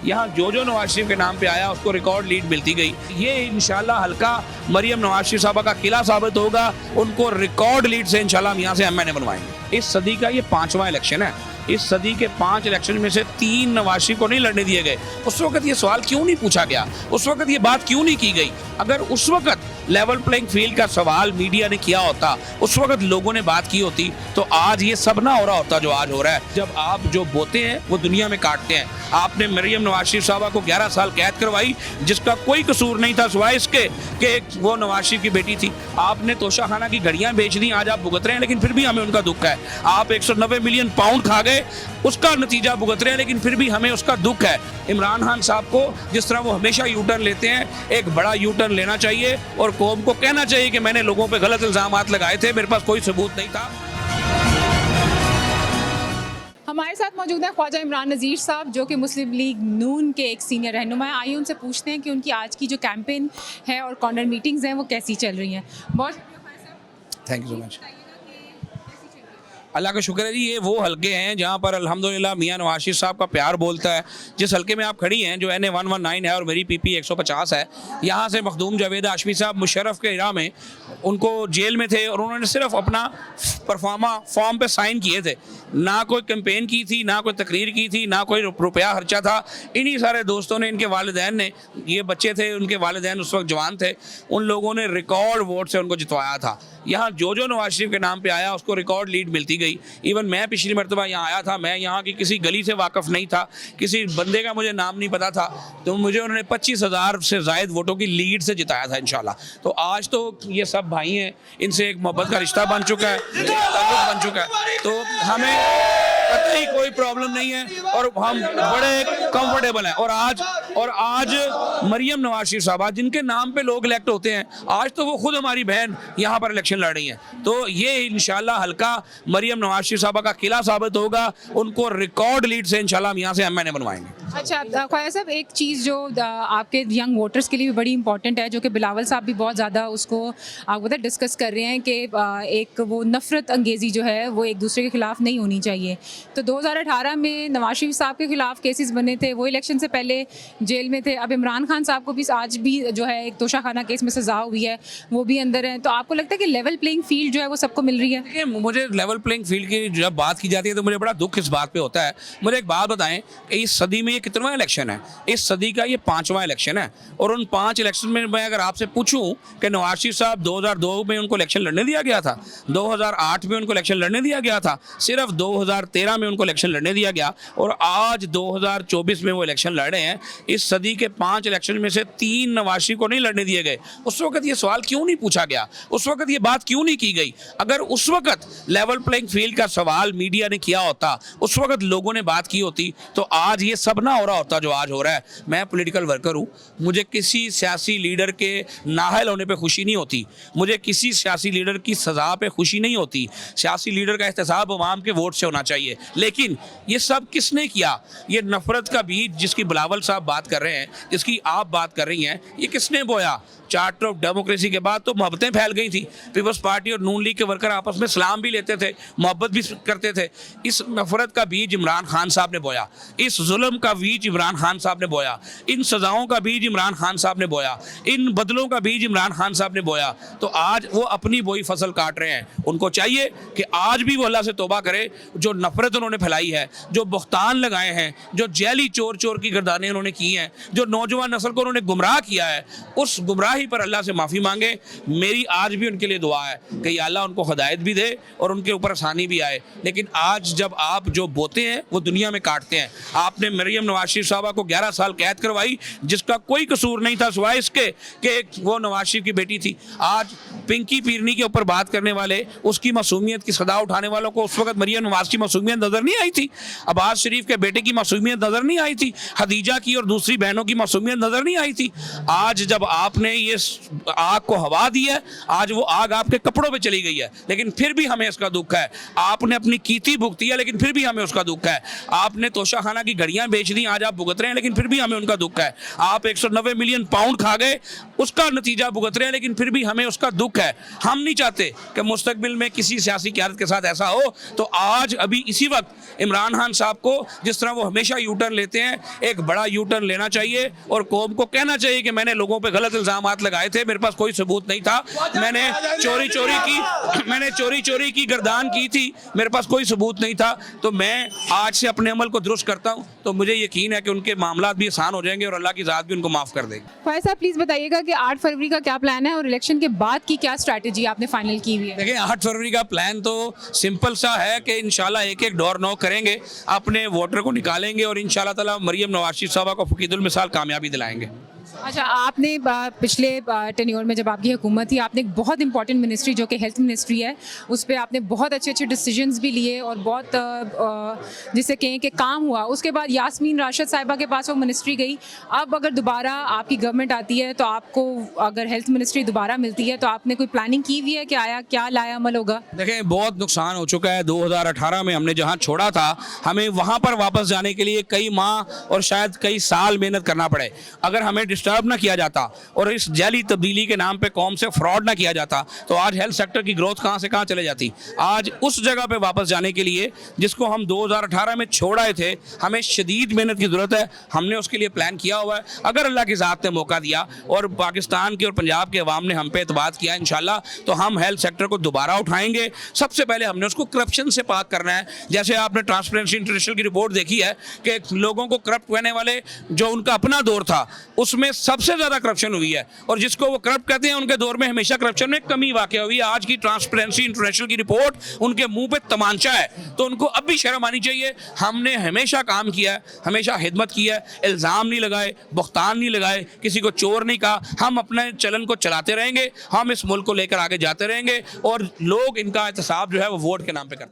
यहाँ जो नवाज शरीफ के नाम पे आया उसको रिकॉर्ड लीड मिलती गई। ये इंशाल्लाह हल्का मरियम नवाज शरीफ साहबा का किला साबित होगा। उनको रिकॉर्ड लीड से इंशाल्लाह हम यहाँ से एमएनए बनवाएंगे। इस सदी का ये 5वां इलेक्शन है। इस सदी के 5 इलेक्शन में से 3 नवाज शरीफ को नहीं लड़ने दिए गए। उस वक्त ये सवाल क्यों नहीं पूछा गया? उस वक्त ये बात क्यों नहीं की गई? अगर उस वक्त लेवल प्लेइंग फील्ड का सवाल मीडिया ने किया होता, उस वक्त लोगों ने बात की होती, तो आज ये सब ना हो रहा होता जो आज हो रहा है। जब आप जो बोते हैं वो दुनिया में काटते हैं। आपने मरियम नवाज शरीफ साहबा को 11 साल कैद करवाई जिसका कोई कसूर नहीं था सिवाय इसके कि वो नवाज शरीफ की बेटी थी। आपने तोशाखाना की घड़ियां बेच दी, आज आप भुगत रहे हैं, लेकिन फिर भी हमें उनका दुख है। आप 190 मिलियन पाउंड खा गए, उसका नतीजा भुगत रहे हैं, लेकिन फिर भी हमें उसका दुख है। इमरान खान साहब को जिस तरह वो हमेशा यू टर्न लेते हैं, एक बड़ा यू टर्न लेना चाहिए और कौम को कहना चाहिए कि मैंने लोगों पे गलत इल्जामात लगाए थे, मेरे पास कोई सबूत नहीं था। हमारे साथ मौजूद है ख्वाजा इमरान नज़ीर साहब, जो कि मुस्लिम लीग नून के एक सीनियर रहनुमा हैं। आइए उनसे पूछते हैं कि उनकी आज की जो कैंपेन है और कॉर्नर मीटिंग्स हैं वो कैसी चल रही हैं। बहुत थैंक यू सो मच। अल्लाह का शुक्र है जी, ये वो हल्के हैं जहाँ पर अल्हम्दुलिल्लाह मियां नवाज शरीफ साहब का प्यार बोलता है। जिस हल्के में आप खड़ी हैं जो NA 119 है और मेरी PP 150 है, यहाँ से मखदूम जावेद हाशमी साहब मुशर्रफ के इरा में उनको जेल में थे और उन्होंने सिर्फ अपना परफॉर्मा फॉर्म पे साइन किए थे। ना कोई कैंपेन की थी, ना कोई तकरीर की थी, ना कोई रुपया खर्चा था। इन्हीं सारे दोस्तों ने, इनके वालिदैन ने, ये बच्चे थे, उनके वालिदैन उस वक्त जवान थे, उन लोगों ने रिकॉर्ड वोट से उनको जितवाया था। यहाँ जो नवाज शरीफ के नाम पे आया उसको रिकॉर्ड लीड मिलती गई। इवन मैं पिछली मरतबा यहाँ आया था, मैं यहाँ की किसी गली से वाकफ़ नहीं था, किसी बंदे का मुझे नाम नहीं पता था, तो मुझे उन्होंने 25,000 से ज़ायद वोटों की लीड से जिताया था इंशाल्लाह। तो आज तो ये सब भाई हैं, इनसे एक मोहब्बत का रिश्ता बन चुका है, एक ताल्लुक बन चुका है, तो हमें कतई कोई प्रॉब्लम नहीं है और हम बड़े कंफर्टेबल हैं। और आज मरियम नवाज शरीफ साहबा जिनके नाम पे लोग इलेक्ट होते हैं, आज तो वो खुद हमारी बहन यहाँ पर इलेक्शन लड़ रही हैं। तो ये इंशाल्लाह हल्का मरियम नवाज शरीफ साहबा का किला साबित होगा। उनको रिकॉर्ड लीड से इंशाल्लाह हम यहाँ से एमएनए बनवाएंगे। अच्छा ख्वाजा साहब, एक चीज़ जो आपके यंग वोटर्स के लिए भी बड़ी इंपॉर्टेंट है, जो कि बिलावल साहब भी बहुत ज़्यादा उसको आपको पता डिस्कस कर रहे हैं कि एक वो नफ़रत अंगेज़ी जो है वो एक दूसरे के ख़िलाफ़ नहीं होनी चाहिए। तो 2018 में नवाज शरीफ साहब के ख़िलाफ़ केसेस बने थे, वो इलेक्शन से पहले जेल में थे। अब इमरान खान साहब को भी आज भी जो है एक तोशाखाना केस में सज़ा हुई है, वो भी अंदर है। तो आपको लगता है कि लेवल प्लेइंग फील्ड जो है वो सबको मिल रही है? देखिए, मुझे लेवल प्लेइंग फील्ड की जब बात की जाती है तो मुझे बड़ा दुख इस बात पे होता है। मुझे एक बात बताएं कि इस सदी में ये कितवां इलेक्शन है? इस सदी का ये 5वां इलेक्शन है और उन 5 इलेक्शन में मैं अगर आपसे पूछूं कि नवाज शरीफ साहब 2002 में उनको इलेक्शन लड़ने दिया गया था, 2008 में उनको इलेक्शन लड़ने दिया गया था, सिर्फ 2013 में उनको इलेक्शन लड़ने दिया गया और आज 2024 में वो इलेक्शन लड़ रहे हैं। इस सदी के 5 इलेक्शन में से 3 नवाज शरीफ को नहीं लड़ने दिए गए। उस वक्त ये सवाल क्यों नहीं पूछा गया? उस वक्त ये बात क्यों नहीं की गई? अगर उस वक्त लेवल प्लेइंग फील्ड का सवाल मीडिया ने किया होता, उस वक्त लोगों ने बात की होती, तो आज ये सब ना हो रहा होता जो आज हो रहा है। मैं पॉलिटिकल वर्कर हूँ, मुझे किसी सियासी लीडर के नाअहल होने पे खुशी नहीं होती, मुझे किसी सियासी लीडर की सज़ा पे खुशी नहीं होती। सियासी लीडर का एहतसाब अवाम के वोट से होना चाहिए। लेकिन ये सब किसने किया? ये नफरत का बीज जिसकी बिलावल साहब बात कर रहे हैं, जिसकी आप बात कर रही हैं, ये किसने बोया? चार्टर ऑफ डेमोक्रेसी के बाद तो मोहब्बतें फैल गई थी। पीपल्स पार्टी और नून लीग के वर्कर आपस में सलाम भी लेते थे, मोहब्बत भी करते थे। इस नफरत का बीज इमरान खान साहब ने बोया, इस जुल्म का बीज इमरान खान साहब ने बोया, इन सज़ाओं का बीज इमरान खान साहब ने बोया, इन बदलों का बीज इमरान खान साहब ने बोया। तो आज वो अपनी बोई फसल काट रहे हैं। उनको चाहिए कि आज भी वो अल्लाह से तौबा करे। जो नफरत उन्होंने फैलाई है, जो बुख्तान लगाए हैं, जो जैली चोर चोर की गर्दानें उन्होंने की हैं, जो नौजवान नस्ल को उन्होंने गुमराह किया है, उस गुमराही पर अल्लाह से माफ़ी मांगे। मेरी आज भी उनके लिए दुआ है कि अल्लाह उनको हिदायत भी दे और उनके ऊपर आसानी भी आए। लेकिन आज जब आप जो बोते हैं वो दुनिया में काटते हैं। आपने मरियम नवाज शरीफ साहबा को 11 साल कैद करवाई जिसका कोई कसूर नहीं था सिवाय इसके कि वो नवाज शरीफ की बेटी थी। आज पिंकी पीरनी के ऊपर बात करने वाले, उसकी मासूमियत की सदा उठाने वालों को उस वक्त मरियम नवाज की मासूमियत नज़र नहीं आई थी, अब्बास शरीफ के बेटे की मासूमियत नज़र नहीं आई थी, खदीजा की और दूसरी बहनों की मासूमियत नज़र नहीं आई थी। आज जब आपने ये आग को हवा दी है, आज वो आग आपके कपड़ों पे चली गई है, लेकिन फिर भी हमें इसका दुख है। आपने अपनी कीती भुगती है, लेकिन फिर भी हमें उसका दुख है। आपने तोशाखाना की घड़ियां बेच दी, आज आप भुगत रहे हैं, लेकिन फिर भी हमें उनका दुख है। आप 190 मिलियन पाउंड खा गए, उसका नतीजा भुगत रहे हैं, लेकिन फिर भी हमें उसका दुख दुख है। हम नहीं चाहते कि मुस्तकबिल में किसी सियासी क़यादत के साथ ऐसा हो। तो आज अभी इसी वक्त इमरान खान साहब को, जिस तरह वो हमेशा यू टर्न लेते हैं, एक बड़ा यू टर्न लेना चाहिए और कौम को कहना चाहिए कि मैंने लोगों पे गलत इल्ज़ामात लगाए थे, मेरे पास कोई सबूत नहीं था, मैंने चोरी की गर्दान की थी, मेरे पास कोई सबूत नहीं था, तो मैं आज से अपने अमल को दुरुस्त करता हूँ। तो मुझे यकीन है कि उनके मामला भी आसान हो जाएंगे और अल्लाह की ज़ात भी उनको माफ़ कर देगी। फायद साहब प्लीज़ बताइएगा कि 8 फरवरी का क्या प्लान है और इलेक्शन के बाद की क्या स्ट्रैटेजी आपने फाइनल की हुई है? देखिए 8 फरवरी का प्लान तो सिंपल सा है कि इंशाल्लाह एक एक डोर नॉक करेंगे, अपने वोटर को निकालेंगे और इंशाल्लाह ताला मरियम नवाज शरीफ साहबा को फकीदुल मिसाल कामयाबी दिलाएंगे। अच्छा, आपने पिछले टेन्योर में जब आपकी हुकूमत थी, आपने एक बहुत इंपॉर्टेंट मिनिस्ट्री जो कि हेल्थ मिनिस्ट्री है, उस पर आपने बहुत अच्छे अच्छे डिसीजंस भी लिए और बहुत जिसे कहें कि काम हुआ। उसके बाद यास्मीन राशिद साहिबा के पास वो मिनिस्ट्री गई। अब अगर दोबारा आपकी गवर्नमेंट आती है तो आपको अगर हेल्थ मिनिस्ट्री दोबारा मिलती है तो आपने कोई प्लानिंग की हुई है कि आया क्या लाया अमल होगा? देखें बहुत नुकसान हो चुका है। 2018 में हमने जहां छोड़ा था, हमें वहां पर वापस जाने के लिए कई माह और शायद कई साल मेहनत करना पड़े। अगर हमें डिस्टर्ब ना किया जाता और इस जाली तब्दीली के नाम पे कौम से फ्रॉड ना किया जाता तो आज हेल्थ सेक्टर की ग्रोथ कहां से कहां चले जाती। आज उस जगह पे वापस जाने के लिए जिसको हम 2018 में छोड़ आए थे, हमें शदीद मेहनत की ज़रूरत है। हमने उसके लिए प्लान किया हुआ है। अगर अल्लाह की ज़ात ने मौका दिया और पाकिस्तान के और पंजाब के अवाम ने हम पे एतबार किया इंशाल्लाह, तो हम हेल्थ सेक्टर को दोबारा उठाएंगे। सबसे पहले हमने उसको करप्शन से पाक करना है। जैसे आपने ट्रांसपेरेंसी इंटरनेशनल की रिपोर्ट देखी है कि लोगों को करप्ट कहने वाले जो उनका अपना दौर था उसमें सबसे ज़्यादा करप्शन हुई है, और जिसको वो करप्ट कहते हैं उनके दौर में हमेशा करप्शन में कमी वाक़ हुई है। आज की ट्रांसपेरेंसी इंटरनेशनल की रिपोर्ट उनके मुंह पे तमांचा है, तो उनको अब भी शर्म आनी चाहिए। हमने हमेशा काम किया है, हमेशा खिदमत की है, इल्ज़ाम नहीं लगाए, बुख्तान नहीं लगाए, किसी को चोर नहीं कहा। हम अपने चलन को चलाते रहेंगे, हम इस मुल्क को लेकर आगे जाते रहेंगे और लोग इनका एहतसाब जो है वो वोट के नाम पे करते हैं।